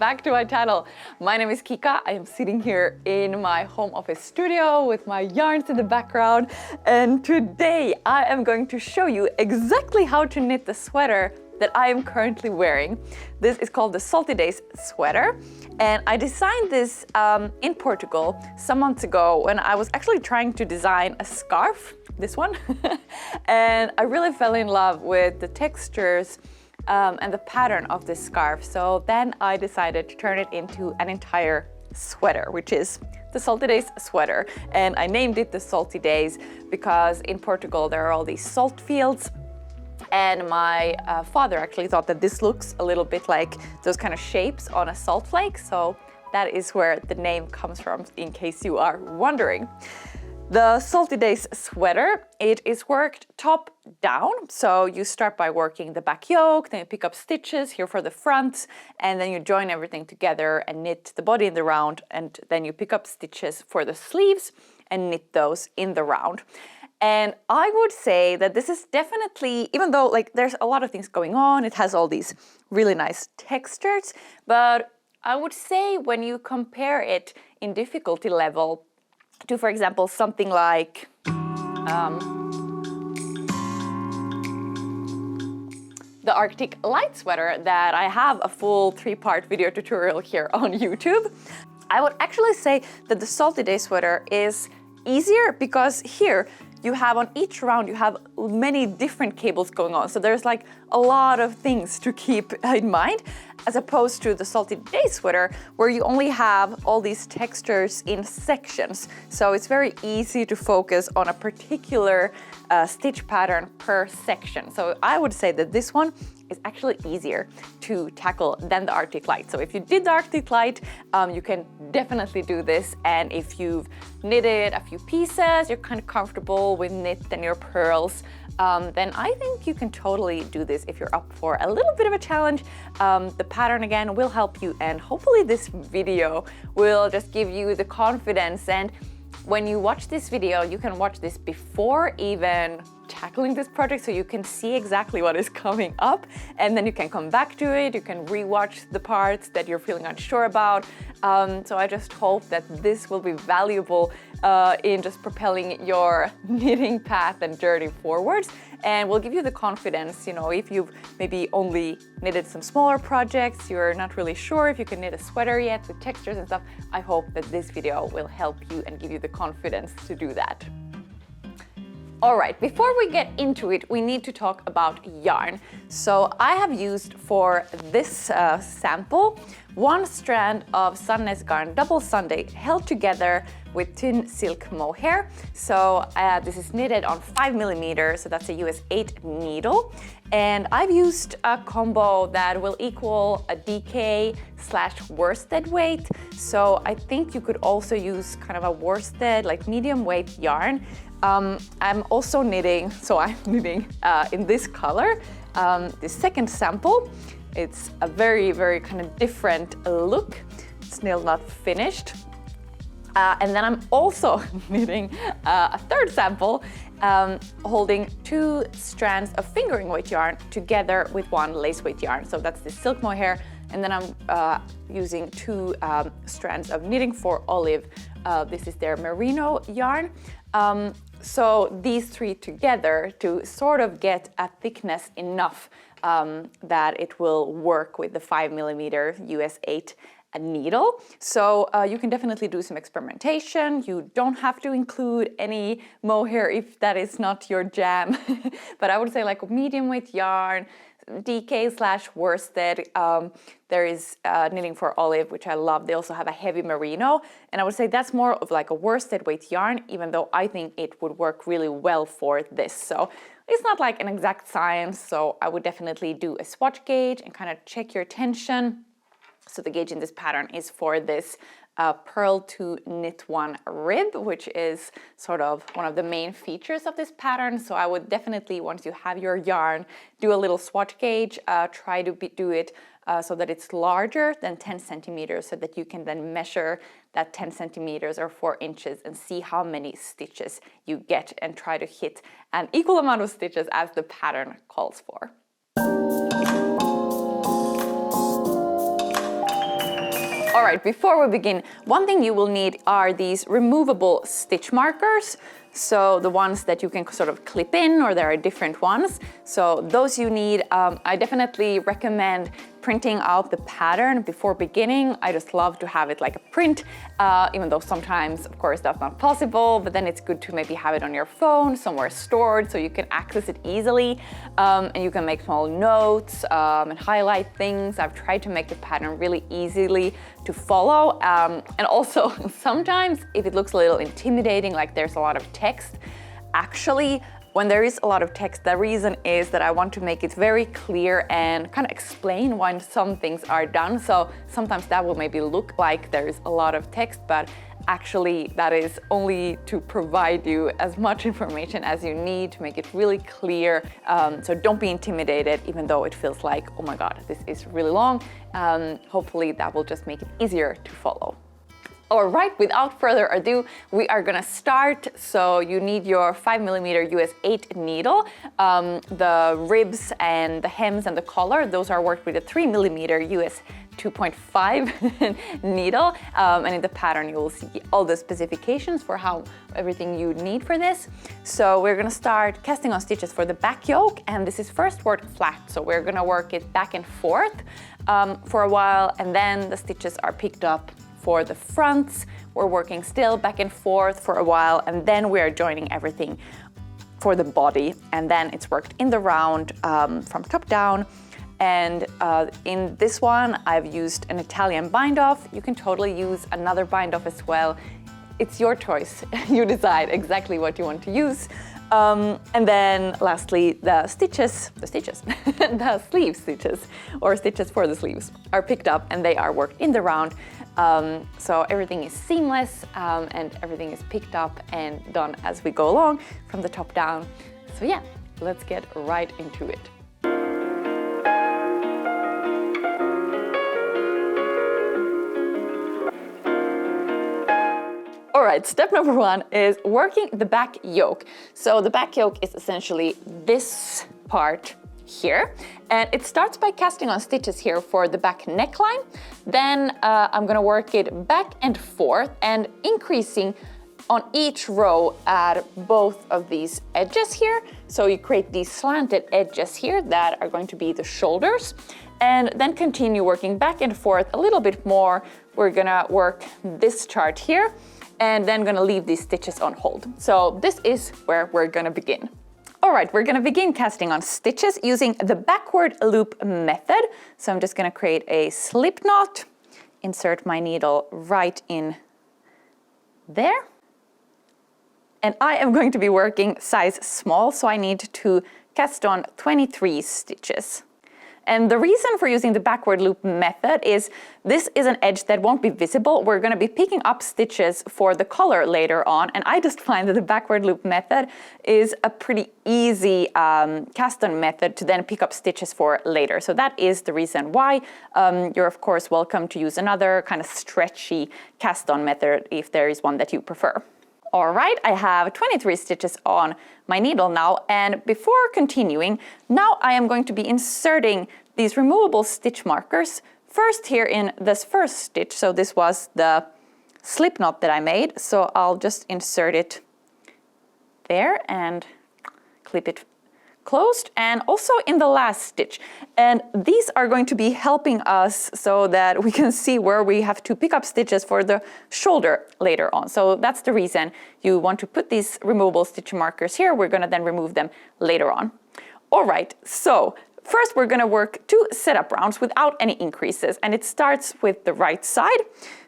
back to my channel. My name is Kika. I am sitting here in my home office studio with my yarns in the background, and today I am going to show you exactly how to knit the sweater that I am currently wearing. This is called the Salty Days sweater, and I designed this in Portugal some months ago when I was actually trying to design a scarf, this one, and I really fell in love with the textures and the pattern of this scarf. So then I decided to turn it into an entire sweater, which is the Salty Days sweater. And I named it the Salty Days because in Portugal there are all these salt fields, and my father actually thought that this looks a little bit like those kind of shapes on a salt flake. So that is where the name comes from, in case you are wondering. The Salty Days sweater, it is worked top down. So you start by working the back yoke, then you pick up stitches here for the front, and then you join everything together and knit the body in the round, and then you pick up stitches for the sleeves and knit those in the round. And I would say that this is definitely, even though like there's a lot of things going on, it has all these really nice textures, but I would say when you compare it in difficulty level to, for example, something like the Arctic light sweater that I have a full 3-part video tutorial here on YouTube, I would actually say that the Salty Day sweater is easier because here you have on each round, you have many different cables going on. So there's like a lot of things to keep in mind, as opposed to the Salty Day sweater, where you only have all these textures in sections. So it's very easy to focus on a particular stitch pattern per section. So I would say that this one is actually easier to tackle than the Arctic Light. So if you did the Arctic Light, you can definitely do this. And if you've knitted a few pieces, you're kind of comfortable with knit and your purls, then I think you can totally do this if you're up for a little bit of a challenge. The pattern again will help you, and hopefully this video will just give you the confidence. And when you watch this video, you can watch this before even tackling this project, so you can see exactly what is coming up, and then you can come back to it, you can rewatch the parts that you're feeling unsure about. So I just hope that this will be valuable in just propelling your knitting path and journey forwards, and will give you the confidence, you know, if you've maybe only knitted some smaller projects, you're not really sure if you can knit a sweater yet with textures and stuff. I hope that this video will help you and give you the confidence to do that. All right, before we get into it, we need to talk about yarn. So I have used for this sample 1 strand of Sandnes Garn Double Sunday held together with thin silk mohair. So this is knitted on 5mm, so that's a US 8 needle. And I've used a combo that will equal a DK/worsted weight. So I think you could also use kind of a worsted, like medium weight yarn. I'm also knitting, so I'm knitting in this color, the second sample. It's a very, very kind of different look. It's still not finished. And then I'm also knitting a third sample, holding 2 strands of fingering weight yarn together with 1 lace weight yarn. So that's the silk mohair. And then I'm using 2 strands of Knitting for Olive. This is their merino yarn. So these 3 together to sort of get a thickness enough that it will work with the 5mm US 8 needle. So you can definitely do some experimentation. You don't have to include any mohair if that is not your jam. But I would say like medium weight yarn, DK/worsted. There is Knitting for Olive, which I love. They also have a heavy merino, and I would say that's more of like a worsted weight yarn, even though I think it would work really well for this. So it's not like an exact science, so I would definitely do a swatch gauge and kind of check your tension. So the gauge in this pattern is for this purl to knit 1 rib, which is sort of one of the main features of this pattern. So I would definitely, once you have your yarn, do a little swatch gauge, try to do it so that it's larger than 10 centimeters, so that you can then measure that 10 centimeters or 4 inches and see how many stitches you get, and try to hit an equal amount of stitches as the pattern calls for. All right, before we begin, one thing you will need are these removable stitch markers. So the ones that you can sort of clip in, or there are different ones. So those you need. I definitely recommend printing out the pattern before beginning. I just love to have it like a print, even though sometimes, of course, that's not possible, but then it's good to maybe have it on your phone, somewhere stored, so you can access it easily, and you can make small notes and highlight things. I've tried to make the pattern really easily to follow, and also sometimes if it looks a little intimidating, like there's a lot of text, actually, when there is a lot of text, the reason is that I want to make it very clear and kind of explain why some things are done. So sometimes that will maybe look like there's a lot of text, but actually that is only to provide you as much information as you need to make it really clear. So don't be intimidated, even though it feels like, oh my God, this is really long. Hopefully that will just make it easier to follow. All right, without further ado, we are gonna start. So you need your 5mm US 8 needle. The ribs and the hems and the collar, those are worked with a 3mm US 2.5 needle. And in the pattern, you will see all the specifications for how everything you need for this. So we're gonna start casting on stitches for the back yoke, and this is first worked flat. So we're gonna work it back and forth for a while, and then the stitches are picked up. For the fronts, we're working still back and forth for a while, and then we are joining everything for the body, and then it's worked in the round from top down. And in this one, I've used an Italian bind-off. You can totally use another bind-off as well. It's your choice. You decide exactly what you want to use. And then lastly, the sleeve stitches, or stitches for the sleeves, are picked up and they are worked in the round. So everything is seamless and everything is picked up and done as we go along from the top down. So yeah, let's get right into it. All right, step number one is working the back yoke. So the back yoke is essentially this part here, and it starts by casting on stitches here for the back neckline. Then I'm gonna work it back and forth and increasing on each row at both of these edges here. So you create these slanted edges here that are going to be the shoulders, and then continue working back and forth a little bit more. We're gonna work this chart here, and then gonna leave these stitches on hold. So this is where we're gonna begin. All right, we're gonna begin casting on stitches using the backward loop method. So I'm just gonna create a slip knot, insert my needle right in there. And I am going to be working size small, so I need to cast on 23 stitches. And the reason for using the backward loop method is this is an edge that won't be visible. We're going to be picking up stitches for the collar later on, and I just find that the backward loop method is a pretty easy cast on method to then pick up stitches for later. So that is the reason why. You're of course welcome to use another kind of stretchy cast on method if there is one that you prefer. All right, I have 23 stitches on my needle now, and before continuing, now I am going to be inserting these removable stitch markers first here in this first stitch. So this was the slip knot that I made, so I'll just insert it there and clip it closed, and also in the last stitch. And these are going to be helping us so that we can see where we have to pick up stitches for the shoulder later on. So that's the reason you want to put these removable stitch markers here. We're gonna then remove them later on. All right, so first we're gonna work 2 setup rounds without any increases, and it starts with the right side.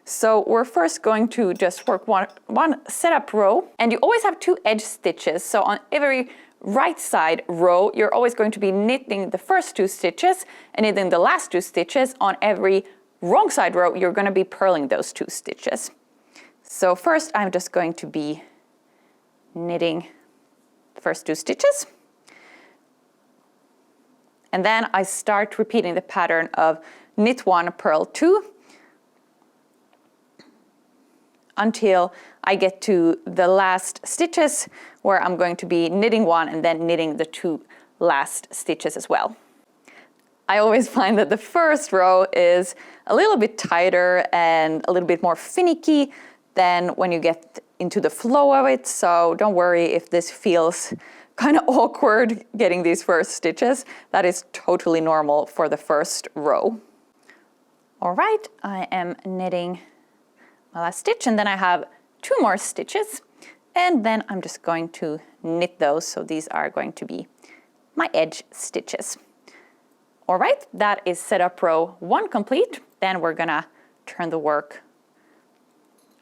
So we're first going to just work one setup row, and you always have 2 edge stitches. So on every right side row, you're always going to be knitting the first 2 stitches, and then the last 2 stitches. On every wrong side row, you're going to be purling those 2 stitches. So first, I'm just going to be knitting the first 2 stitches. And then I start repeating the pattern of knit 1, purl 2, until I get to the last stitches, where I'm going to be knitting 1 and then knitting the 2 last stitches as well. I always find that the first row is a little bit tighter and a little bit more finicky than when you get into the flow of it. So don't worry if this feels kind of awkward getting these first stitches. That is totally normal for the first row. All right, I am knitting my last stitch, and then I have 2 more stitches, and then I'm just going to knit those. So these are going to be my edge stitches. All right, that is setup row 1 complete. Then we're gonna turn the work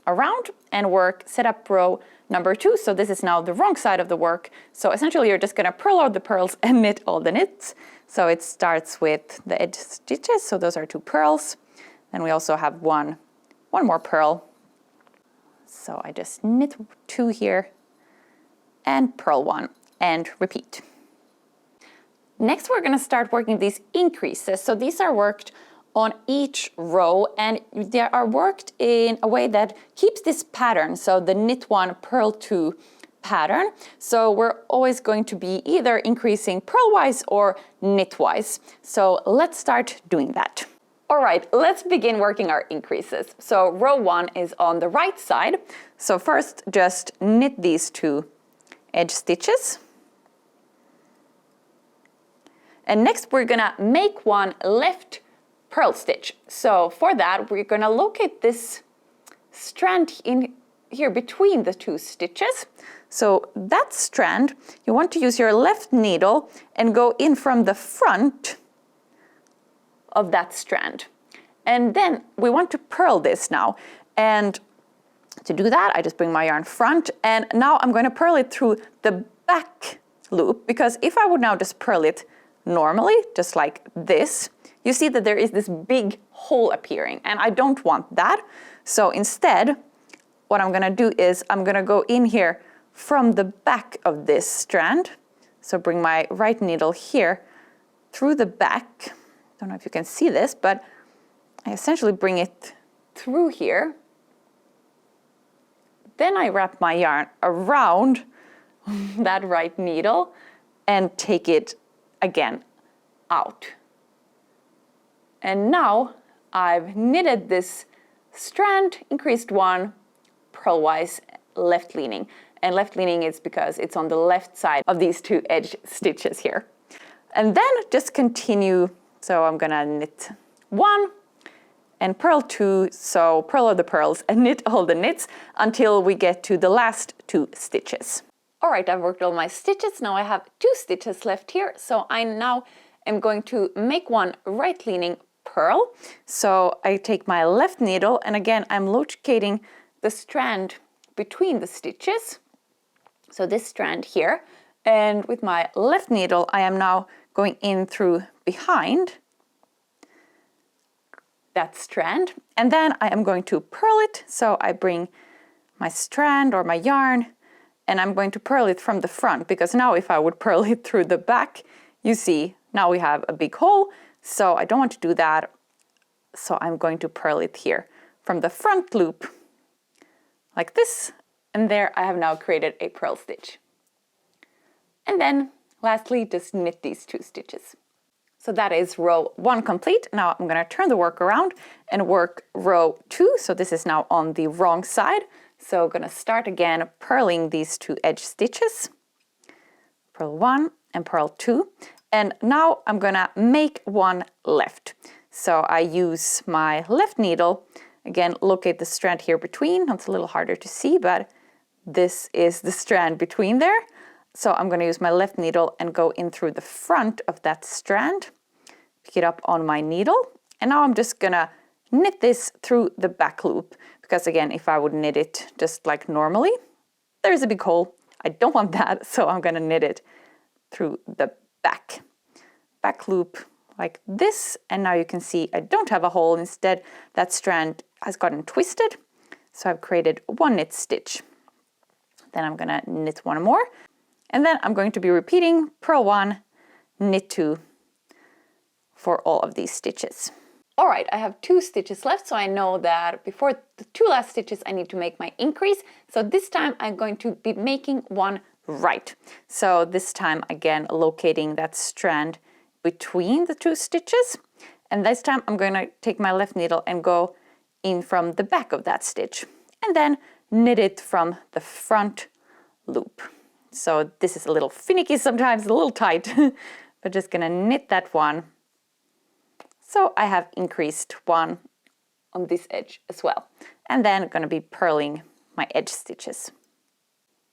around and work setup row number 2. So this is now the wrong side of the work. So essentially you're just gonna purl out the purls and knit all the knits. So it starts with the edge stitches. So those are 2 purls. Then we also have one more purl. So I just knit 2 here and purl 1 and repeat. Next, we're going to start working these increases. So these are worked on each row, and they are worked in a way that keeps this pattern. So the knit 1, purl 2 pattern. So we're always going to be either increasing purl-wise or knit-wise. So let's start doing that. All right, let's begin working our increases. So row 1 is on the right side. So first, just knit these 2 edge stitches. And next we're gonna make 1 left purl stitch. So for that, we're gonna locate this strand in here between the 2 stitches. So that strand, you want to use your left needle and go in from the front of that strand. And then we want to purl this now. And to do that, I just bring my yarn front, and now I'm going to purl it through the back loop, because if I would now just purl it normally, just like this, you see that there is this big hole appearing, and I don't want that. So instead, what I'm gonna do is I'm gonna go in here from the back of this strand. So bring my right needle here through the back. Don't know if you can see this, but I essentially bring it through here. Then I wrap my yarn around that right needle and take it again out. And now I've knitted this strand, increased 1, purlwise, left leaning. And left leaning is because it's on the left side of these 2 edge stitches here. And then just continue. So I'm gonna knit 1 and purl 2, so purl all the purls and knit all the knits until we get to the last 2 stitches. All right, I've worked all my stitches. Now I have 2 stitches left here. So I now am going to make 1 right leaning purl. So I take my left needle, and again, I'm locating the strand between the stitches. So this strand here, and with my left needle, I am now going in through behind that strand, and then I am going to purl it. So I bring my strand or my yarn, and I'm going to purl it from the front, because now if I would purl it through the back, you see, now we have a big hole. So I don't want to do that. So I'm going to purl it here from the front loop, like this. And there I have now created a purl stitch. And then lastly, just knit these 2 stitches. So that is row 1 complete. Now I'm gonna turn the work around and work row 2. So this is now on the wrong side. So I'm gonna start again purling these 2 edge stitches. Purl 1 and purl 2. And now I'm gonna make 1 left. So I use my left needle, again, locate the strand here between. It's a little harder to see, but this is the strand between there. So I'm gonna use my left needle and go in through the front of that strand, pick it up on my needle. And now I'm just gonna knit this through the back loop, because again, if I would knit it just like normally, there's a big hole. I don't want that, so I'm gonna knit it through the back loop like this. And now you can see I don't have a hole. Instead, that strand has gotten twisted. So I've created 1 knit stitch. Then I'm gonna knit 1 more. And then I'm going to be repeating purl 1, knit 2 for all of these stitches. All right, I have 2 stitches left, so I know that before the 2 last stitches, I need to make my increase. So this time I'm going to be making 1 right. So this time, again, locating that strand between the two stitches. And this time I'm going to take my left needle and go in from the back of that stitch and then knit it from the front loop. So this is a little finicky sometimes, a little tight, but just gonna knit that one. So I have increased one on this edge as well. And then gonna be purling my edge stitches.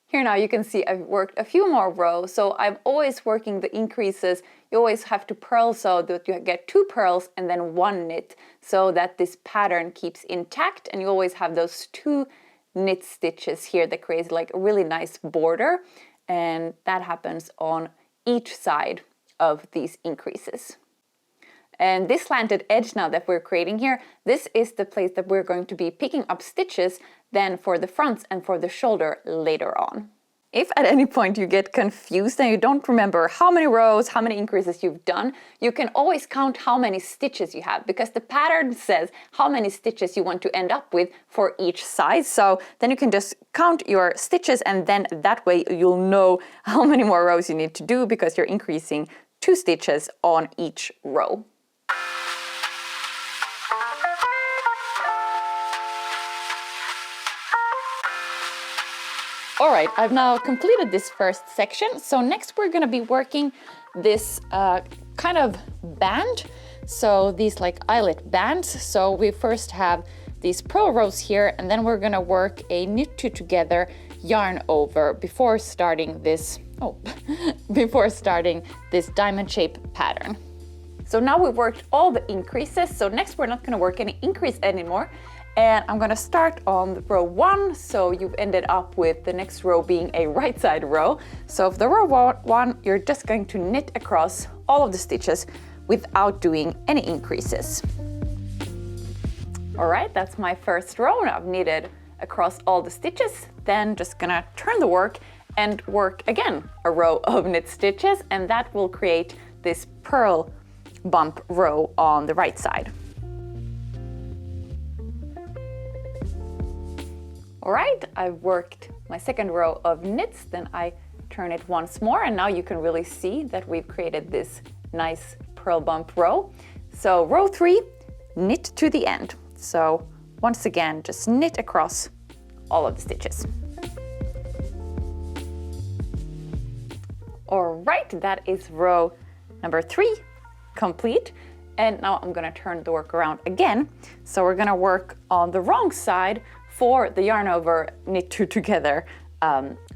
Here now you can see I've worked a few more rows, so I'm always working the increases. You always have to purl so that you get 2 purls and then 1 knit, so that this pattern keeps intact, and you always have those 2 knit stitches here that creates like a really nice border, and that happens on each side of these increases. And this slanted edge now that we're creating here, this is the place that we're going to be picking up stitches then for the fronts and for the shoulder later on. If at any point you get confused and you don't remember how many rows, how many increases you've done, you can always count how many stitches you have, because the pattern says how many stitches you want to end up with for each side. So then you can just count your stitches, and then that way you'll know how many more rows you need to do, because you're increasing 2 stitches on each row. All right, I've now completed this first section. So next we're gonna be working this kind of band. So these like eyelet bands. So we first have these purl rows here, and then we're gonna work a knit 2 together yarn over before starting this, before starting this diamond shape pattern. So now we've worked all the increases. So next we're not gonna work any increase anymore. And I'm gonna start on row 1, so you've ended up with the next row being a right side row. So for the row 1, you're just going to knit across all of the stitches without doing any increases. All right, that's my first row. Now I've knitted across all the stitches, then just gonna turn the work and work again a row of knit stitches, and that will create this purl bump row on the right side. All right, I've worked my second row of knits, then I turn it once more, and now you can really see that we've created this nice purl bump row. So row 3, knit to the end. So once again, just knit across all of the stitches. All right, that is row number 3 complete. And now I'm gonna turn the work around again. So we're gonna work on the wrong side for the yarn over knit 2 together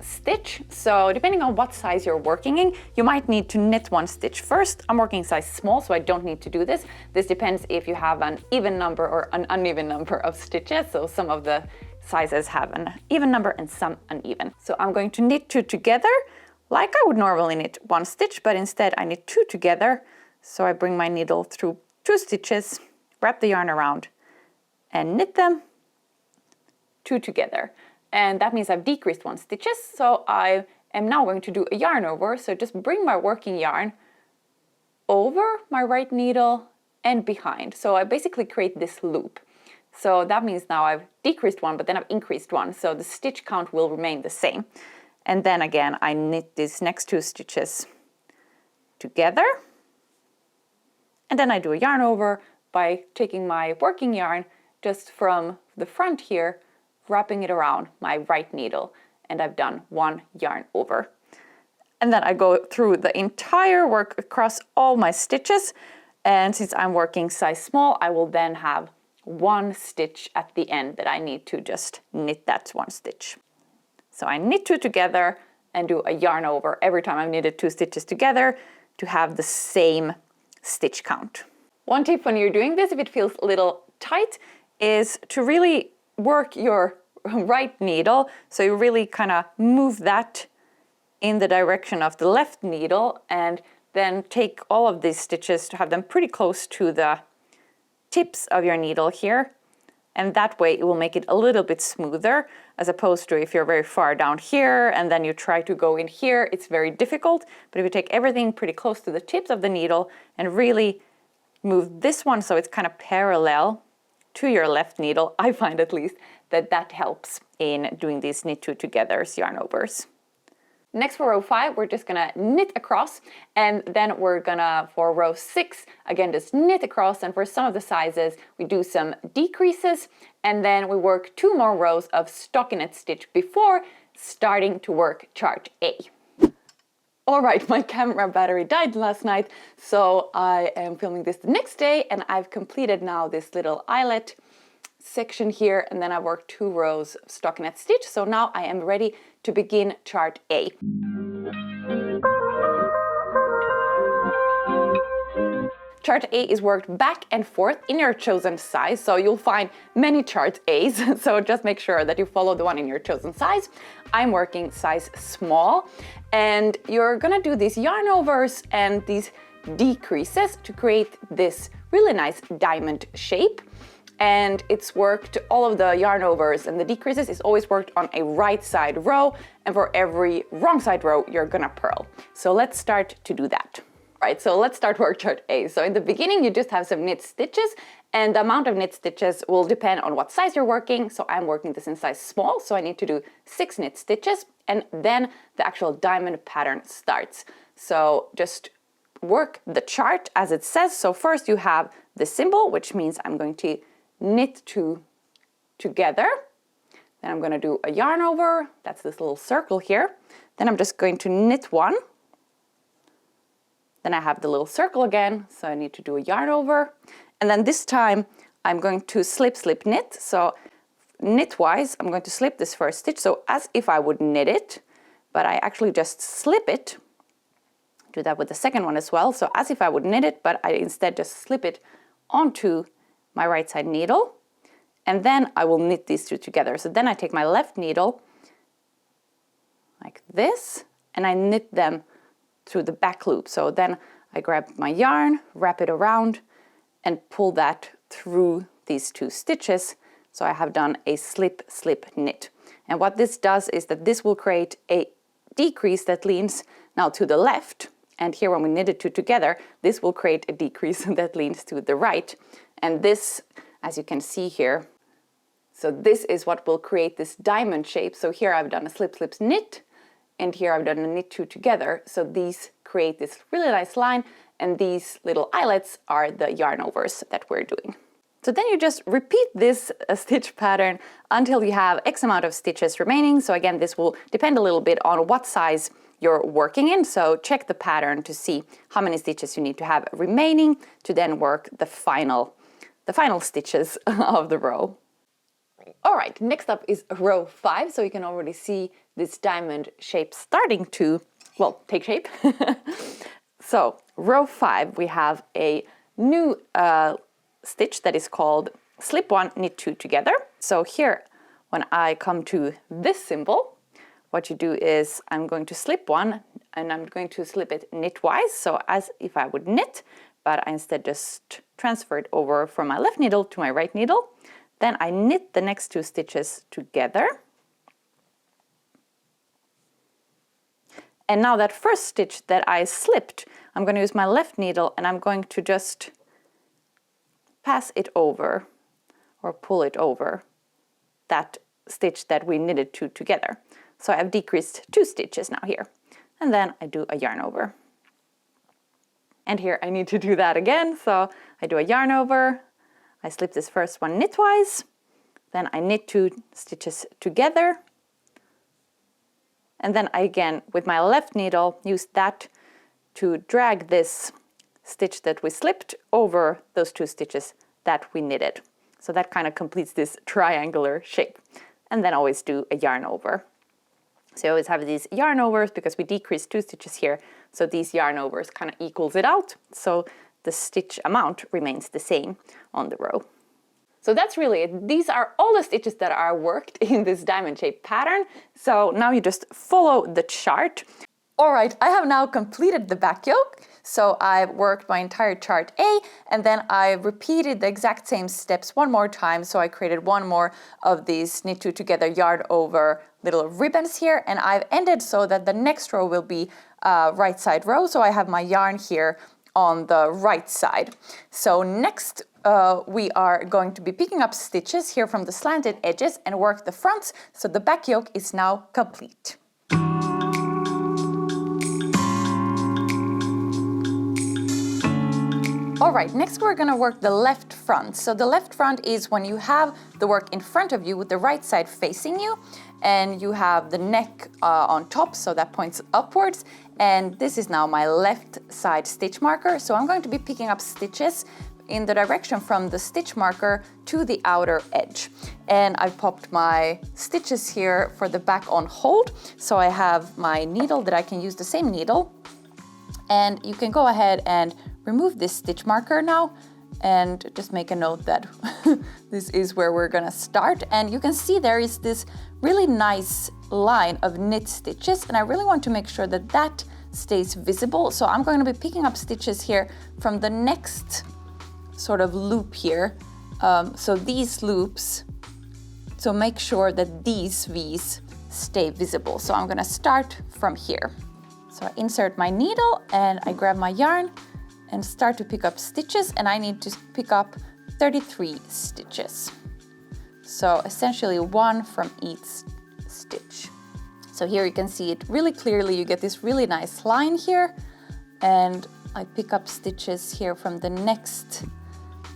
stitch. So depending on what size you're working in, you might need to knit 1 stitch first. I'm working size small, so I don't need to do this. This depends if you have an even number or an uneven number of stitches. So some of the sizes have an even number and some uneven. So I'm going to knit 2 together like I would normally knit 1 stitch, but instead I knit 2 together. So I bring my needle through 2 stitches, wrap the yarn around and knit them 2 together. And that means I've decreased 1 stitches. So I am now going to do a yarn over. So just bring my working yarn over my right needle and behind. So I basically create this loop. So that means now I've decreased 1, but then I've increased 1. So the stitch count will remain the same. And then again, I knit these next 2 stitches together. And then I do a yarn over by taking my working yarn just from the front here, wrapping it around my right needle, and I've done 1 yarn over. And then I go through the entire work across all my stitches, and since I'm working size small, I will then have 1 stitch at the end that I need to just knit that 1 stitch. So I knit 2 together and do a yarn over every time I've knitted 2 stitches together to have the same stitch count. One tip when you're doing this, if it feels a little tight, is to really work your right needle. So you really kind of move that in the direction of the left needle, and then take all of these stitches to have them pretty close to the tips of your needle here. And that way it will make it a little bit smoother, as opposed to if you're very far down here and then you try to go in here, it's very difficult. But if you take everything pretty close to the tips of the needle and really move this one so it's kind of parallel to your left needle, I find at least that helps in doing these knit 2 togethers yarn overs. Next for row 5, we're just gonna knit across, and then we're gonna, for row 6, again just knit across, and for some of the sizes we do some decreases, and then we work 2 more rows of stockinette stitch before starting to work chart A. Alright, my camera battery died last night, so I am filming this the next day, and I've completed now this little eyelet section here, and then I worked 2 rows of stockinette stitch, so now I am ready to begin chart A. Chart A is worked back and forth in your chosen size, so you'll find many chart A's, so just make sure that you follow the one in your chosen size. I'm working size small, and you're gonna do these yarn overs and these decreases to create this really nice diamond shape. And it's worked, all of the yarn overs and the decreases is always worked on a right side row, and for every wrong side row you're gonna purl. So let's start to do that. Right, so let's start work chart A. So in the beginning you just have some knit stitches, and the amount of knit stitches will depend on what size you're working. So I'm working this in size small, so I need to do 6 knit stitches, and then the actual diamond pattern starts. So just work the chart as it says. So first you have the symbol, which means I'm going to knit 2 together. Then I'm going to do a yarn over, that's this little circle here. Then I'm just going to knit 1. Then I have the little circle again, so I need to do a yarn over. And then this time I'm going to slip, slip, knit. So knit-wise, I'm going to slip this first stitch, so as if I would knit it, but I actually just slip it. Do that with the second one as well. So as if I would knit it, but I instead just slip it onto my right side needle, and then I will knit these 2 together. So then I take my left needle like this, and I knit them through the back loop. So then I grab my yarn, wrap it around, and pull that through these 2 stitches. So I have done a slip, slip, knit. And what this does is that this will create a decrease that leans now to the left. And here when we knit it 2 together, this will create a decrease that leans to the right. And this, as you can see here, so this is what will create this diamond shape. So here I've done a slip, slip, knit, and here I've done a knit 2 together. So these create this really nice line, and these little eyelets are the yarn overs that we're doing. So then you just repeat this stitch pattern until you have X amount of stitches remaining. So again, this will depend a little bit on what size you're working in. So check the pattern to see how many stitches you need to have remaining to then work the final stitches of the row. All right, next up is row 5. So you can already see this diamond shape starting to, well, take shape. So row 5, we have a new stitch that is called slip 1, knit 2 together. So here, when I come to this symbol, what you do is I'm going to slip 1, and I'm going to slip it knitwise, so as if I would knit, but I instead just transfer it over from my left needle to my right needle. Then I knit the next 2 stitches together. And now that first stitch that I slipped, I'm going to use my left needle, and I'm going to just pass it over or pull it over that stitch that we knitted 2 together. So I've decreased 2 stitches now here, and then I do a yarn over. And here I need to do that again, so I do a yarn over, I slip this first one knitwise, then I knit 2 stitches together, and then I again with my left needle use that to drag this stitch that we slipped over those 2 stitches that we knitted. So that kind of completes this triangular shape. And then always do a yarn over. So you always have these yarn overs because we decreased 2 stitches here. So these yarn overs kind of equals it out. So the stitch amount remains the same on the row. So that's really it. These are all the stitches that are worked in this diamond shape pattern. So now you just follow the chart. All right, I have now completed the back yoke. So I've worked my entire chart A, and then I repeated the exact same steps one more time. So I created one more of these knit 2 together yarn over little ribbons here, and I've ended so that the next row will be right side row. So I have my yarn here on the right side. So next we are going to be picking up stitches here from the slanted edges and work the fronts. So the back yoke is now complete. All right, next we're gonna work the left front. So the left front is when you have the work in front of you with the right side facing you, and you have the neck on top, so that points upwards. And this is now my left side stitch marker. So I'm going to be picking up stitches in the direction from the stitch marker to the outer edge. And I popped my stitches here for the back on hold. So I have my needle that I can use the same needle. And you can go ahead and remove this stitch marker now and just make a note that this is where we're gonna start. And you can see there is this really nice line of knit stitches, and I really want to make sure that that stays visible. So I'm going to be picking up stitches here from the next sort of loop here. So these loops, so make sure that these V's stay visible. So I'm gonna start from here. So I insert my needle and I grab my yarn and start to pick up stitches, and I need to pick up 33 stitches. So essentially one from each stitch. So here you can see it really clearly. You get this really nice line here, and I pick up stitches here from the next,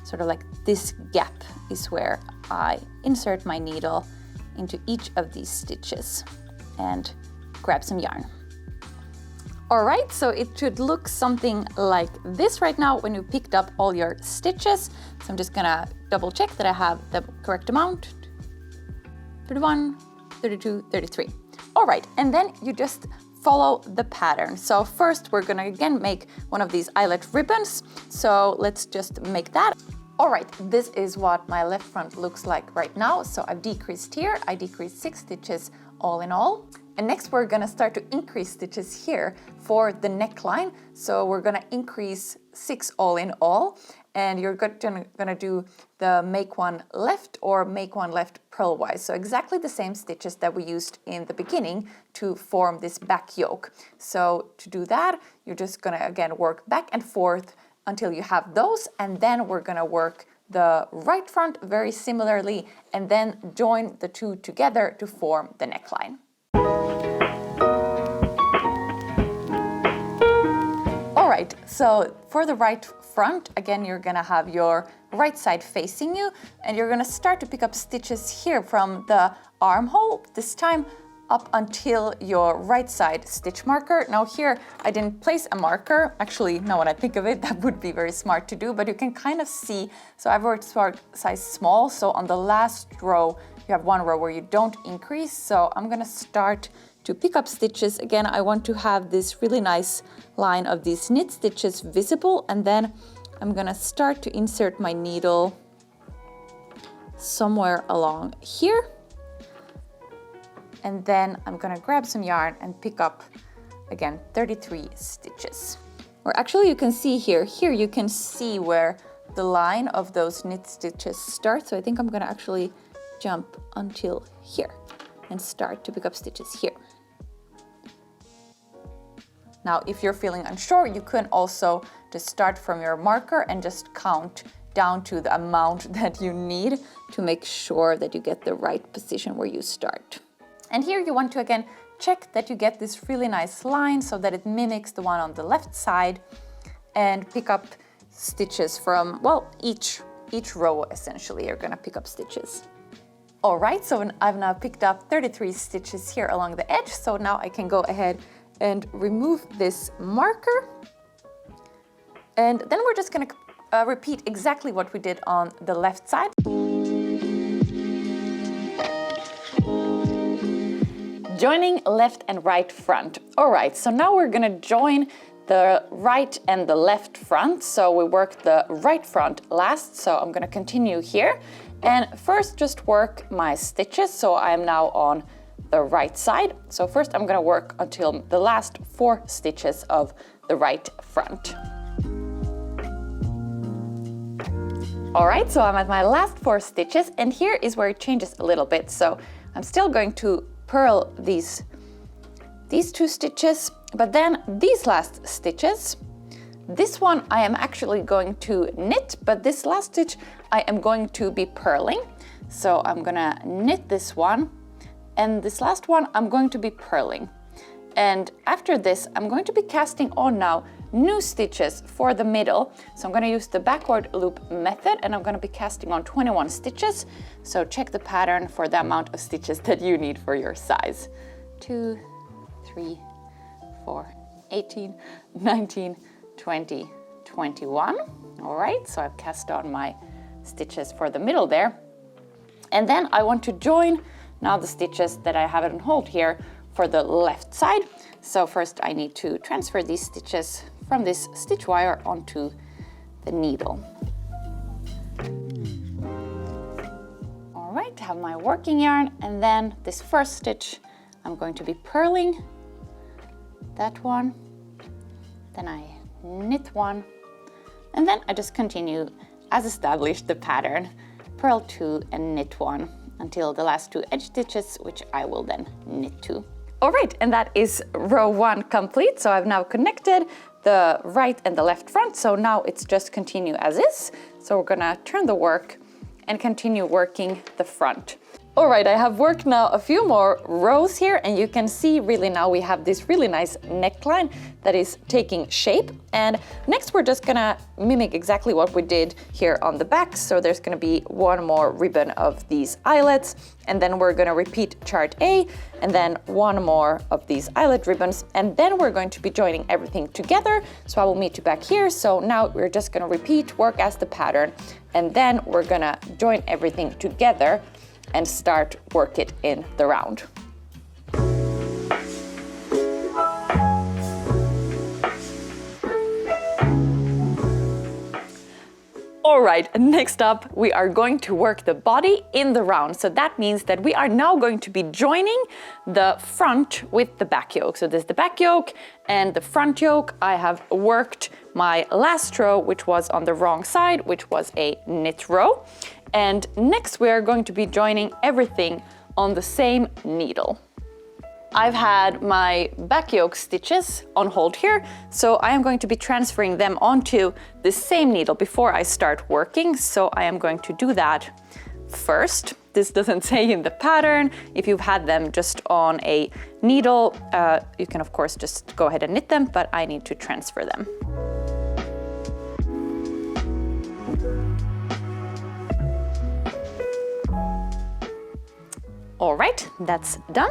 sort of like this gap is where I insert my needle into each of these stitches and grab some yarn. All right, so it should look something like this right now when you picked up all your stitches. So I'm just gonna double check that I have the correct amount. 31, 32, 33. All right, and then you just follow the pattern. So first we're gonna again make one of these eyelet ribbons. So let's just make that. All right, this is what my left front looks like right now. So I've decreased here, I decreased 6 stitches all in all. And next we're gonna start to increase stitches here for the neckline. So we're gonna increase 6 all in all. And you're gonna do the make one left or make one left purlwise. So exactly the same stitches that we used in the beginning to form this back yoke. So to do that, you're just gonna again work back and forth until you have those, and then we're gonna work the right front very similarly, and then join the two together to form the neckline. All right, so for the right front, again, you're gonna have your right side facing you, and you're gonna start to pick up stitches here from the armhole, this time up until your right side stitch marker. Now here, I didn't place a marker. Actually, now when I think of it, that would be very smart to do, but you can kind of see, so I've worked size small, so on the last row, you have one row where you don't increase, so I'm gonna start to pick up stitches. Again, I want to have this really nice line of these knit stitches visible, and then I'm gonna start to insert my needle somewhere along here. And then I'm gonna grab some yarn and pick up, again, 33 stitches. Or actually you can see here you can see where the line of those knit stitches start. So I think I'm gonna actually jump until here and start to pick up stitches here. Now, if you're feeling unsure, you can also just start from your marker and just count down to the amount that you need to make sure that you get the right position where you start. And here you want to again check that you get this really nice line so that it mimics the one on the left side, and pick up stitches from, well, each row essentially you're gonna pick up stitches. All right, so I've now picked up 33 stitches here along the edge, so now I can go ahead and remove this marker. And then we're just gonna repeat exactly what we did on the left side. Joining left and right front. All right, so now we're gonna join the right and the left front. So we worked the right front last, so I'm gonna continue here. And first just work my stitches. So I'm now on the right side. So first I'm gonna work until the last 4 stitches of the right front. All right, so I'm at my last 4 stitches, and here is where it changes a little bit. So I'm still going to purl these 2 stitches, but then these last stitches, this one I am actually going to knit, but this last stitch I am going to be purling. So I'm gonna knit this one, and this last one I'm going to be purling. And after this, I'm going to be casting on now new stitches for the middle. So I'm going to use the backward loop method, and I'm going to be casting on 21 stitches. So check the pattern for the amount of stitches that you need for your size. 2, 3, 4, 18, 19, 20, 21. All right, so I've cast on my stitches for the middle there. And then I want to join now the stitches that I have on hold here for the left side. So first I need to transfer these stitches from this stitch wire onto the needle. All right, I have my working yarn, and then this first stitch I'm going to be purling that one, then I knit one, and then I just continue as established the pattern, purl 2 and knit 1 until the last 2 edge stitches, which I will then knit 2. All right, and that is row 1 complete. So I've now connected the right and the left front. So now it's just continue as is. So we're gonna turn the work and continue working the front. All right, I have worked now a few more rows here, and you can see really now we have this really nice neckline that is taking shape. And next we're just gonna mimic exactly what we did here on the back. So there's gonna be one more ribbon of these eyelets, and then we're gonna repeat chart A, and then one more of these eyelet ribbons, and then we're going to be joining everything together. So I will meet you back here. So now we're just gonna repeat, work as the pattern, and then we're gonna join everything together and start work it in the round. All right, next up, we are going to work the body in the round. So that means that we are now going to be joining the front with the back yoke. So this is the back yoke and the front yoke. I have worked my last row, which was on the wrong side, which was a knit row. And next we are going to be joining everything on the same needle. I've had my back yoke stitches on hold here, so I am going to be transferring them onto the same needle before I start working. So I am going to do that first. This doesn't say in the pattern. If you've had them just on a needle, you can of course just go ahead and knit them, but I need to transfer them. All right, that's done.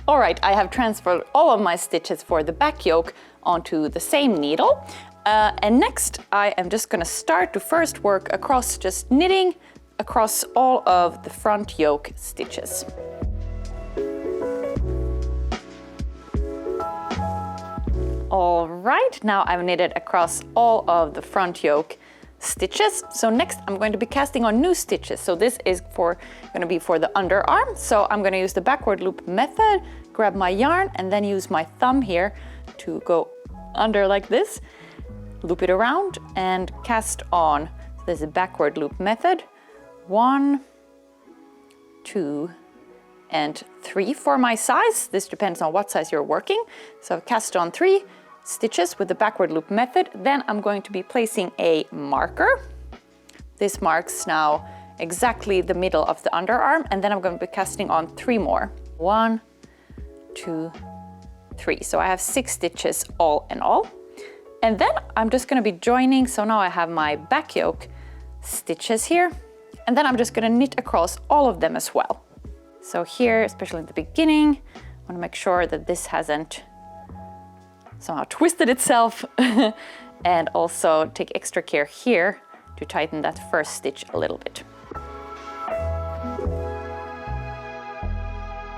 All right, I have transferred all of my stitches for the back yoke onto the same needle. And next I am just gonna start to first work across, just knitting across all of the front yoke stitches. All right, now I've knitted across all of the front yoke stitches. So next I'm going to be casting on new stitches. So this is going to be for the underarm. So I'm going to use the backward loop method, grab my yarn, and then use my thumb here to go under like this, loop it around and cast on. So this is a backward loop method. 1, 2, and 3 for my size. This depends on what size you're working. So I've cast on 3 stitches with the backward loop method. Then I'm going to be placing a marker. This marks now exactly the middle of the underarm, and then I'm going to be casting on 3 more. 1, 2, 3. So I have 6 stitches all in all. And then I'm just going to be joining. So now I have my back yoke stitches here, and then I'm just going to knit across all of them as well. So here, especially at the beginning, I want to make sure that this hasn't somehow twisted itself and also take extra care here to tighten that first stitch a little bit.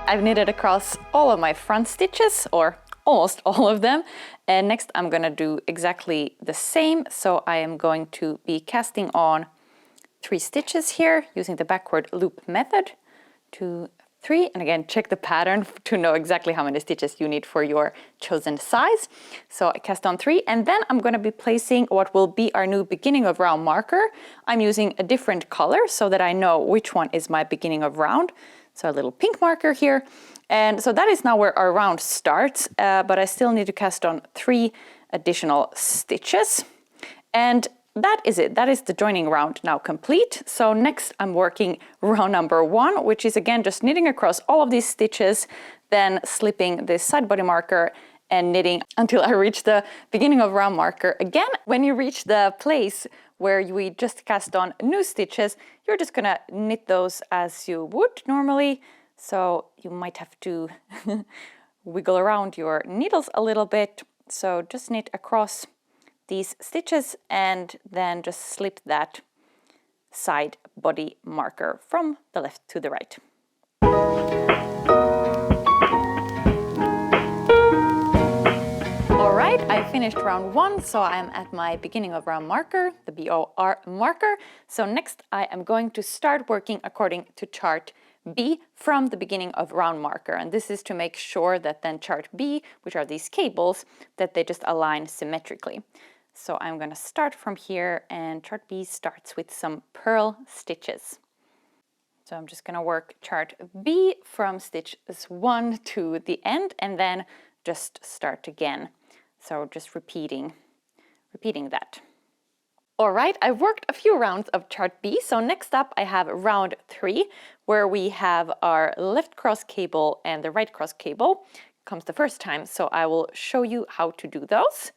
I've knitted across all of my front stitches, or almost all of them, and next I'm gonna do exactly the same. So I am going to be casting on 3 stitches here using the backward loop method. 2, 3, and again check the pattern to know exactly how many stitches you need for your chosen size. So I cast on 3, and then I'm going to be placing what will be our new beginning of round marker. I'm using a different color so that I know which one is my beginning of round. So a little pink marker here, and so that is now where our round starts, but I still need to cast on 3 additional stitches, and that is it. That is the joining round now complete. So next I'm working round number 1, which is again just knitting across all of these stitches, then slipping this side body marker and knitting until I reach the beginning of round marker. Again, when you reach the place where we just cast on new stitches, you're just gonna knit those as you would normally. So you might have to wiggle around your needles a little bit. So just knit across these stitches and then just slip that side body marker from the left to the right. All right, I finished round 1, so I'm at my beginning of round marker, the BOR marker. So next I am going to start working according to chart B from the beginning of round marker. And this is to make sure that then chart B, which are these cables, that they just align symmetrically. So I'm going to start from here, and chart B starts with some purl stitches. So I'm just going to work chart B from stitches 1 to the end and then just start again. So just repeating that. All right, I've worked a few rounds of chart B. So next up I have round 3, where we have our left cross cable and the right cross cable. Comes the first time, so I will show you how to do those.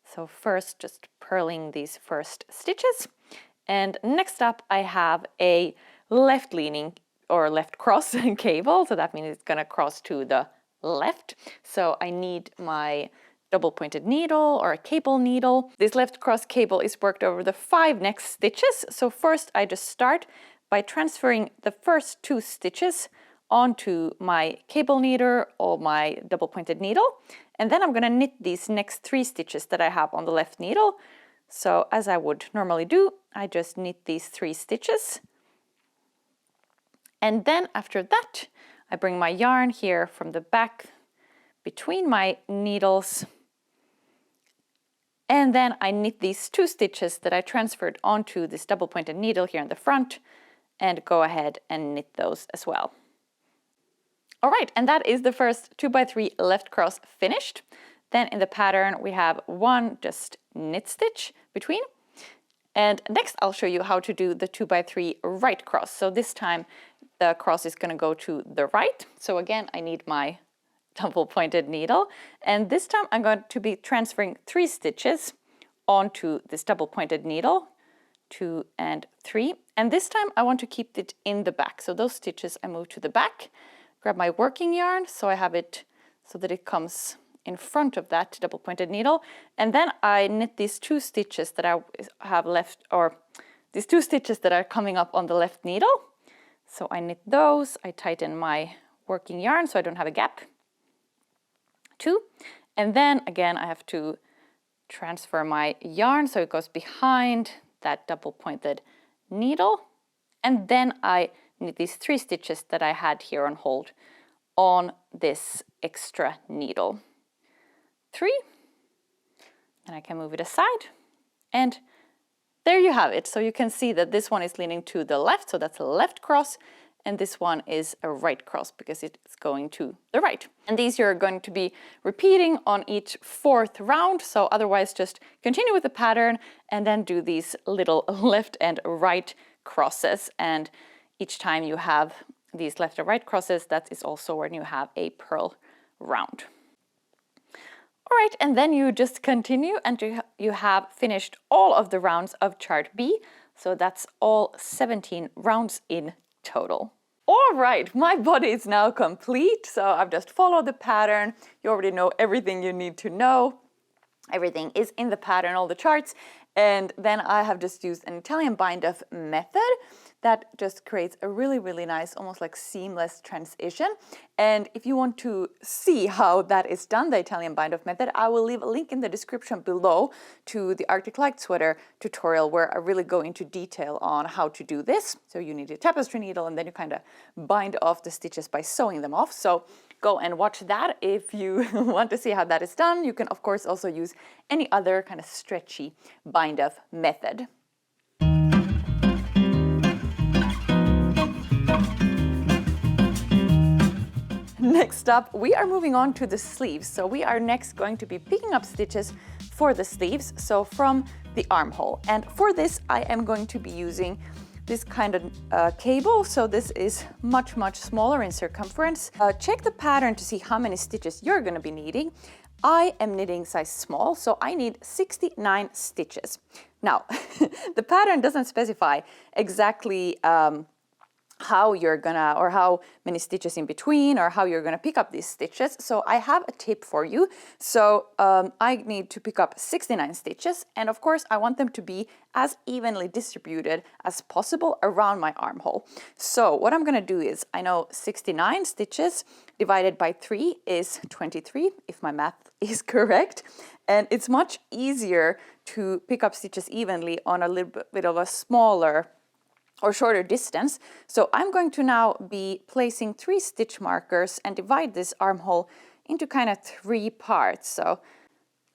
So first just purling these first stitches. And next up I have a left leaning or left cross cable. So that means it's gonna cross to the left. So I need my double pointed needle or a cable needle. This left cross cable is worked over the 5 next stitches. So first I just start by transferring the first 2 stitches onto my cable needle or my double pointed needle. And then I'm gonna knit these next 3 stitches that I have on the left needle. So as I would normally do, I just knit these 3 stitches. And then after that, I bring my yarn here from the back between my needles. And then I knit these 2 stitches that I transferred onto this double pointed needle here in the front and go ahead and knit those as well. All right, and that is the first 2x3 left cross finished. Then in the pattern we have 1 just knit stitch between. And next I'll show you how to do the 2x3 right cross. So this time the cross is going to go to the right. So again, I need my double pointed needle. And this time I'm going to be transferring 3 stitches onto this double pointed needle, 2 and 3. And this time I want to keep it in the back. So those stitches I move to the back, grab my working yarn so I have it so that it comes in front of that double pointed needle. And then I knit these 2 stitches that I have left, or these 2 stitches that are coming up on the left needle. So I knit those, I tighten my working yarn so I don't have a gap. 2. And then again I have to transfer my yarn so it goes behind that double pointed needle. And then I knit these 3 stitches that I had here on hold on this extra needle. 3. And I can move it aside. And there you have it. So you can see that this one is leaning to the left, so that's a left cross, and this one is a right cross because it's going to the right. And these you're going to be repeating on each 4th round, so otherwise just continue with the pattern and then do these little left and right crosses. And each time you have these left or right crosses, that is also when you have a purl round. All right, and then you just continue until you have finished all of the rounds of chart B. So that's all 17 rounds in total. All right, my body is now complete. So I've just followed the pattern. You already know everything you need to know. Everything is in the pattern, all the charts. And then I have just used an Italian bind-off method that just creates a really, really nice, almost like seamless transition. And if you want to see how that is done, the Italian bind-off method, I will leave a link in the description below to the Arctic Light Sweater tutorial where I really go into detail on how to do this. So you need a tapestry needle and then you kind of bind off the stitches by sewing them off. So go and watch that if you want to see how that is done. You can of course also use any other kind of stretchy bind-off method. Next up, we are moving on to the sleeves. So we are next going to be picking up stitches for the sleeves, so from the armhole. And for this, I am going to be using this kind of cable. So this is much, much smaller in circumference. Check the pattern to see how many stitches you're going to be needing. I am knitting size small, so I need 69 stitches. Now, the pattern doesn't specify exactly how you're gonna, or how many stitches in between, or how you're gonna pick up these stitches. So I have a tip for you. So I need to pick up 69 stitches, and of course I want them to be as evenly distributed as possible around my armhole. So what I'm gonna do is, I know 69 stitches divided by 3 is 23, if my math is correct, and it's much easier to pick up stitches evenly on a little bit of a smaller or shorter distance. So I'm going to now be placing 3 stitch markers and divide this armhole into kind of 3 parts. So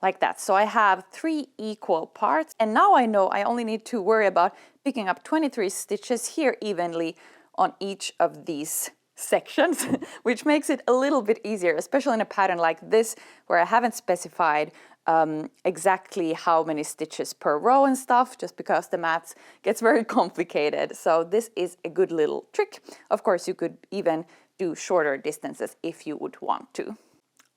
like that. So I have 3 equal parts, and now I know I only need to worry about picking up 23 stitches here evenly on each of these sections, which makes it a little bit easier, especially in a pattern like this where I haven't specified exactly how many stitches per row and stuff, just because the maths gets very complicated. So this is a good little trick. Of course, you could even do shorter distances if you would want to.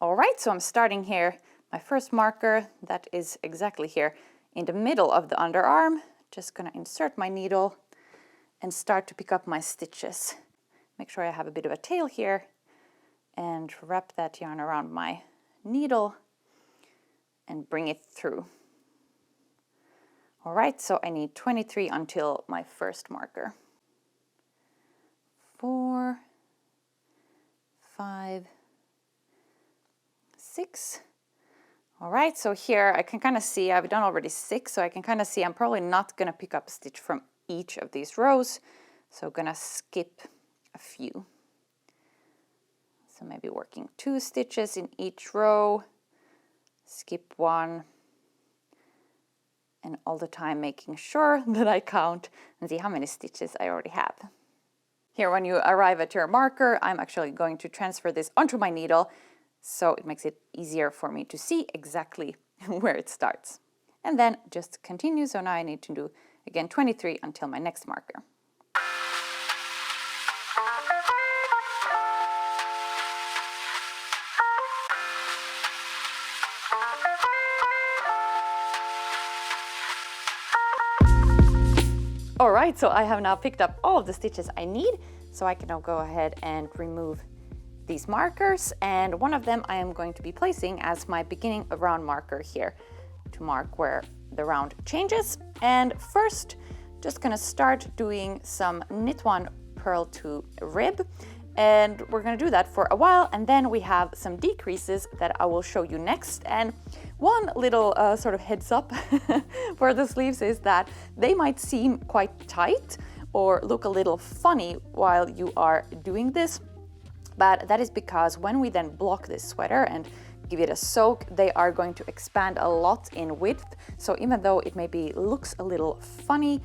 All right, so I'm starting here. My first marker, that is exactly here in the middle of the underarm. Just gonna insert my needle and start to pick up my stitches. Make sure I have a bit of a tail here and wrap that yarn around my needle and bring it through. All right, so I need 23 until my first marker. 4, 5, 6. All right, so here I can kind of see I've done already 6, so I can kind of see I'm probably not gonna pick up a stitch from each of these rows, so I'm gonna skip a few. So maybe working 2 stitches in each row, skip 1, and all the time making sure that I count and see how many stitches I already have. Here, when you arrive at your marker, I'm actually going to transfer this onto my needle, so it makes it easier for me to see exactly where it starts. And then just continue, so now I need to do again 23 until my next marker. All right, so I have now picked up all of the stitches I need, so I can now go ahead and remove these markers, and one of them I am going to be placing as my beginning round marker here to mark where the round changes. And first, just gonna start doing some knit 1 purl to rib, and we're gonna do that for a while, and then we have some decreases that I will show you next. And one little sort of heads up for the sleeves is that they might seem quite tight or look a little funny while you are doing this, but that is because when we then block this sweater and give it a soak, they are going to expand a lot in width. So even though it maybe looks a little funny,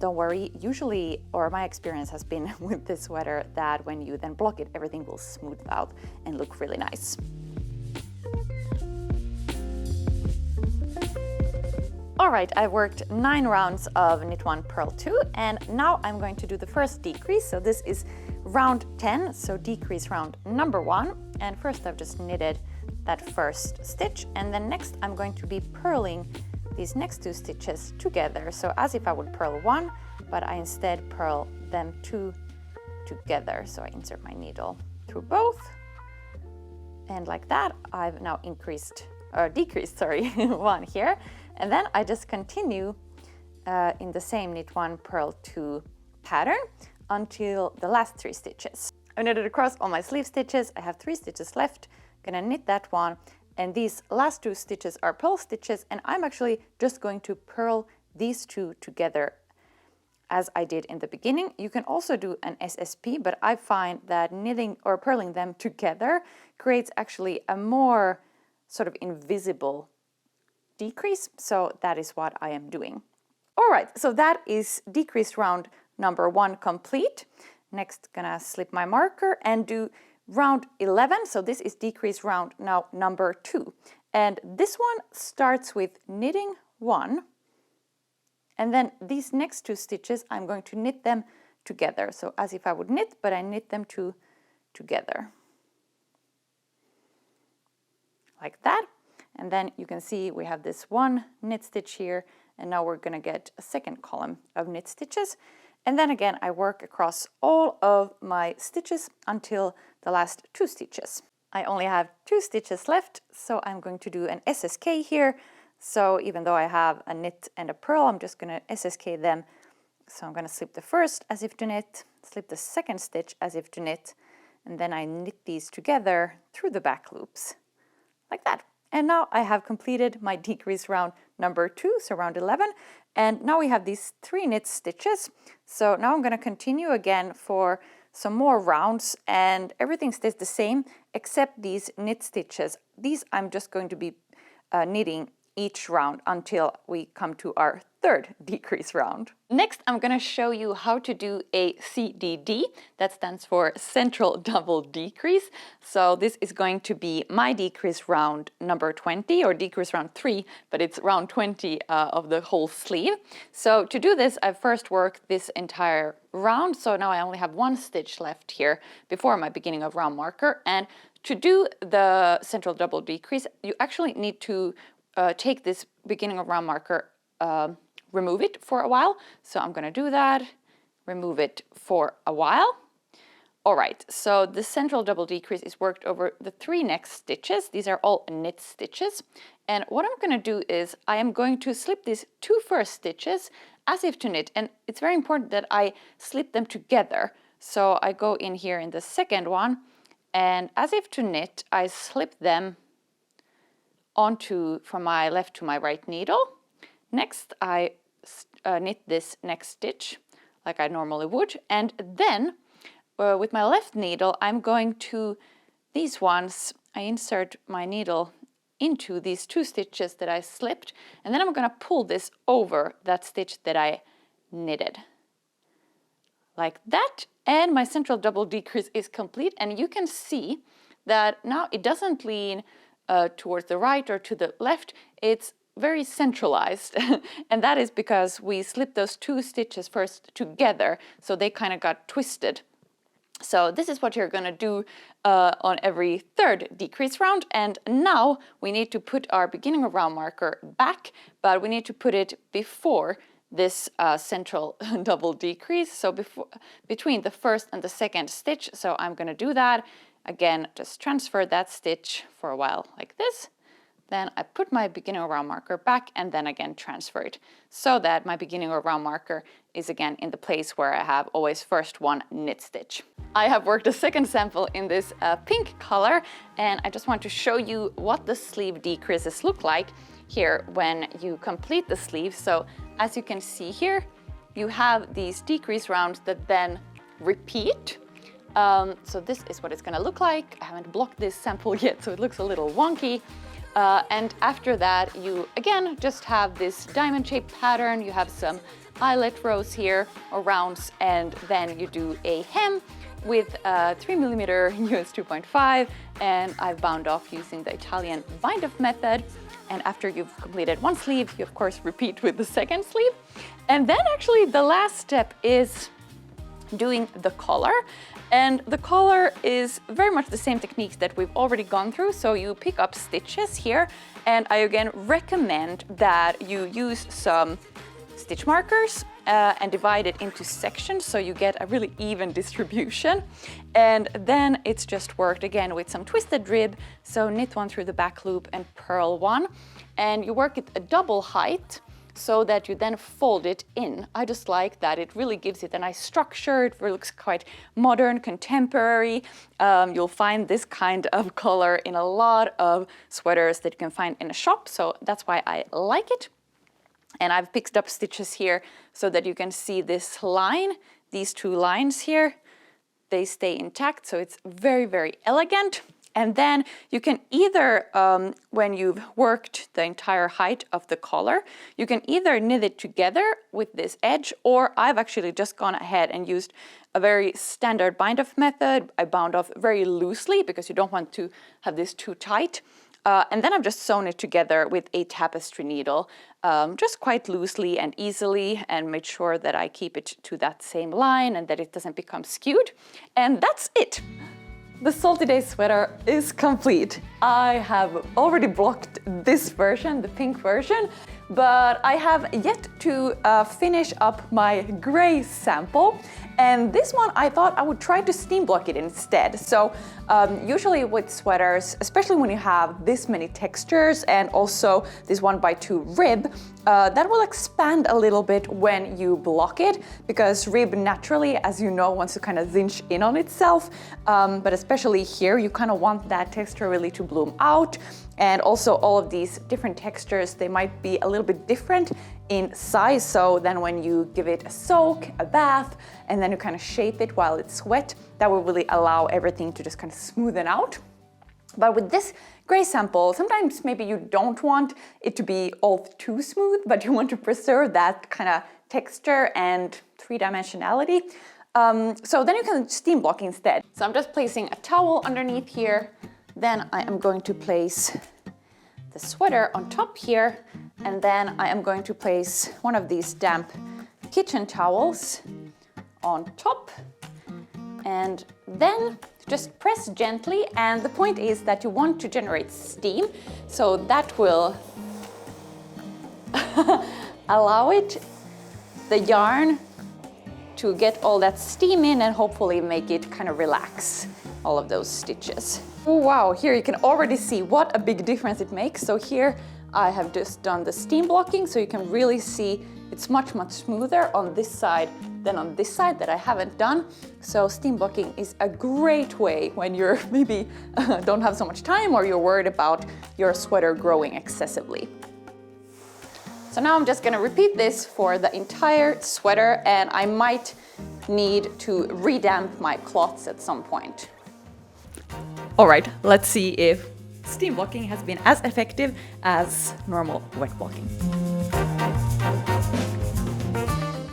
don't worry. Usually, or my experience has been with this sweater, that when you then block it, everything will smooth out and look really nice. All right, I worked 9 rounds of knit 1 purl 2, and now I'm going to do the first decrease. So this is round 10, so decrease round number 1. And first I've just knitted that first stitch, and then next I'm going to be purling these next 2 stitches together. So as if I would purl 1, but I instead purl them 2 together. So I insert my needle through both, and like that I've now decreased 1 here. And then I just continue in the same knit 1 purl 2 pattern until the last 3 stitches. I've knitted across all my sleeve stitches. I have 3 stitches left. Gonna knit that one, and these last 2 stitches are purl stitches, and I'm actually just going to purl these 2 together as I did in the beginning. You can also do an SSP, but I find that knitting or purling them together creates actually a more sort of invisible decrease, so that is what I am doing. All right, so that is decrease round number 1 complete. Next, gonna slip my marker and do round 11. So this is decrease round now number 2. And this one starts with knitting 1. And then these next 2 stitches, I'm going to knit them together. So as if I would knit, but I knit them 2 together. like that. And then you can see we have this one knit stitch here, and now we're gonna get a second column of knit stitches. And then again, I work across all of my stitches until the last 2 stitches. I only have 2 stitches left, so I'm going to do an SSK here. So even though I have a knit and a purl, I'm just gonna SSK them. So I'm gonna slip the first as if to knit, slip the second stitch as if to knit, and then I knit these together through the back loops, like that. And now I have completed my decrease round number 2, so round 11. And now we have these 3 knit stitches. So now I'm gonna continue again for some more rounds, and everything stays the same except these knit stitches. These I'm just going to be knitting each round until we come to our 3rd decrease round. Next, I'm gonna show you how to do a CDD. That stands for central double decrease. So this is going to be my decrease round number 20, or decrease round 3, but it's round 20 of the whole sleeve. So to do this, I first work this entire round. So now I only have 1 stitch left here before my beginning of round marker. And to do the central double decrease, you actually need to take this beginning of round marker, remove it for a while. So I'm gonna do that, remove it for a while. All right, so the central double decrease is worked over the 3 next stitches. These are all knit stitches. And what I'm gonna do is I am going to slip these 2 first stitches as if to knit. And it's very important that I slip them together. So I go in here in the second one, and as if to knit, I slip them onto from my left to my right needle. Next, I knit this next stitch like I normally would, and then with my left needle, I'm going to, these ones, I insert my needle into these 2 stitches that I slipped, and then I'm gonna pull this over that stitch that I knitted. Like that, and my central double decrease is complete, and you can see that now it doesn't lean towards the right or to the left, it's very centralized. And that is because we slipped those 2 stitches first together, so they kind of got twisted. So this is what you're gonna do on every 3rd decrease round. And now we need to put our beginning of round marker back, but we need to put it before this central double decrease. So between the first and the second stitch. So I'm gonna do that. Again, just transfer that stitch for a while like this. Then I put my beginning of round marker back, and then again transfer it, so that my beginning of round marker is again in the place where I have always first 1 knit stitch. I have worked a second sample in this pink color, and I just want to show you what the sleeve decreases look like here when you complete the sleeve. So as you can see here, you have these decrease rounds that then repeat. So this is what it's gonna look like. I haven't blocked this sample yet, so it looks a little wonky. And after that, you again just have this diamond-shaped pattern. You have some eyelet rows here, or rounds, and then you do a hem with 3mm US 2.5, and I've bound off using the Italian bind-off method. And after you've completed 1 sleeve, you of course repeat with the second sleeve. And then actually the last step is doing the collar. And the collar is very much the same techniques that we've already gone through. So you pick up stitches here, and I again recommend that you use some stitch markers and divide it into sections so you get a really even distribution. And then it's just worked again with some twisted rib. So knit 1 through the back loop and purl 1. And you work it a double height, so that you then fold it in. I just like that. It really gives it a nice structure. It looks quite modern, contemporary. You'll find this kind of color in a lot of sweaters that you can find in a shop, so that's why I like it. And I've picked up stitches here so that you can see this line, these 2 lines here, they stay intact, so it's very, very elegant. And then you can either, when you've worked the entire height of the collar, you can either knit it together with this edge, or I've actually just gone ahead and used a very standard bind-off method. I bound off very loosely because you don't want to have this too tight. And then I've just sewn it together with a tapestry needle, just quite loosely and easily, and made sure that I keep it to that same line and that it doesn't become skewed. And that's it. The Salty Day sweater is complete. I have already blocked this version, the pink version, but I have yet to finish up my gray sample. And this one I thought I would try to steam block it instead. So usually with sweaters, especially when you have this many textures and also this 1x2 rib, that will expand a little bit when you block it, because rib naturally, as you know, wants to kind of zinch in on itself. But especially here, you kind of want that texture really to bloom out. And also all of these different textures, they might be a little bit different in size. So then when you give it a soak, a bath, and then you kind of shape it while it's wet, that will really allow everything to just kind of smoothen out. But with this gray sample, sometimes maybe you don't want it to be all too smooth, but you want to preserve that kind of texture and three-dimensionality. So then you can steam block instead. So I'm just placing a towel underneath here. Then I am going to place the sweater on top here, and then I am going to place one of these damp kitchen towels on top, and then just press gently. And the point is that you want to generate steam, so that will allow the yarn to get all that steam in and hopefully make it kind of relax all of those stitches. Oh wow, here you can already see what a big difference it makes. So here I have just done the steam blocking, so you can really see it's much smoother on this side than on this side that I haven't done. So steam blocking is a great way when you're maybe don't have so much time, or you're worried about your sweater growing excessively. So now I'm just gonna repeat this for the entire sweater, and I might need to redamp my cloths at some point. All right, let's see if steam blocking has been as effective as normal wet blocking.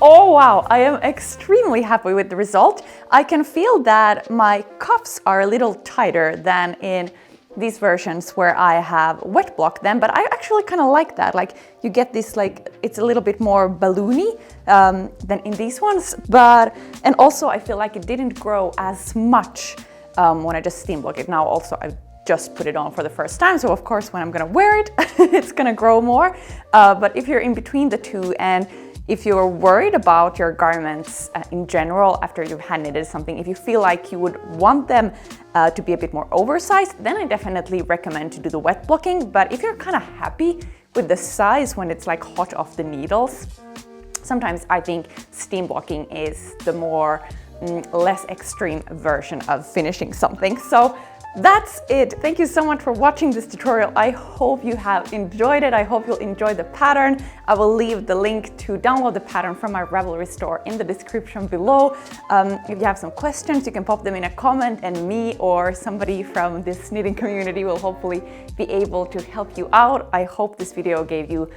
Oh wow, I am extremely happy with the result. I can feel that my cuffs are a little tighter than in these versions where I have wet blocked them, but I actually kind of like that. Like you get this, like it's a little bit more balloony than in these ones. And also I feel like it didn't grow as much when I just steam block it. Now also I've just put it on for the first time, so of course when I'm gonna wear it, it's gonna grow more. But if you're in between the two, and if you're worried about your garments in general after you've hand knitted something, if you feel like you would want them to be a bit more oversized, then I definitely recommend to do the wet blocking. But if you're kind of happy with the size when it's like hot off the needles, sometimes I think steam blocking is the more less extreme version of finishing something. So that's it. Thank you so much for watching this tutorial. I hope you have enjoyed it. I hope you'll enjoy the pattern. I will leave the link to download the pattern from my Ravelry store in the description below. If you have some questions, you can pop them in a comment, and me or somebody from this knitting community will hopefully be able to help you out. I hope this video gave you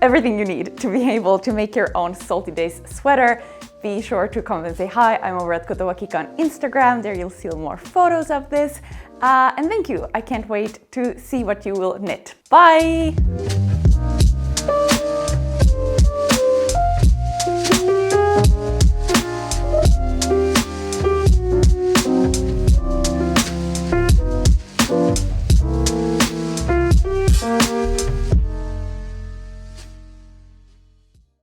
everything you need to be able to make your own Salty Days sweater. Be sure to comment and say hi. I'm over at Kotowakika on Instagram. There you'll see more photos of this. And thank you. I can't wait to see what you will knit. Bye!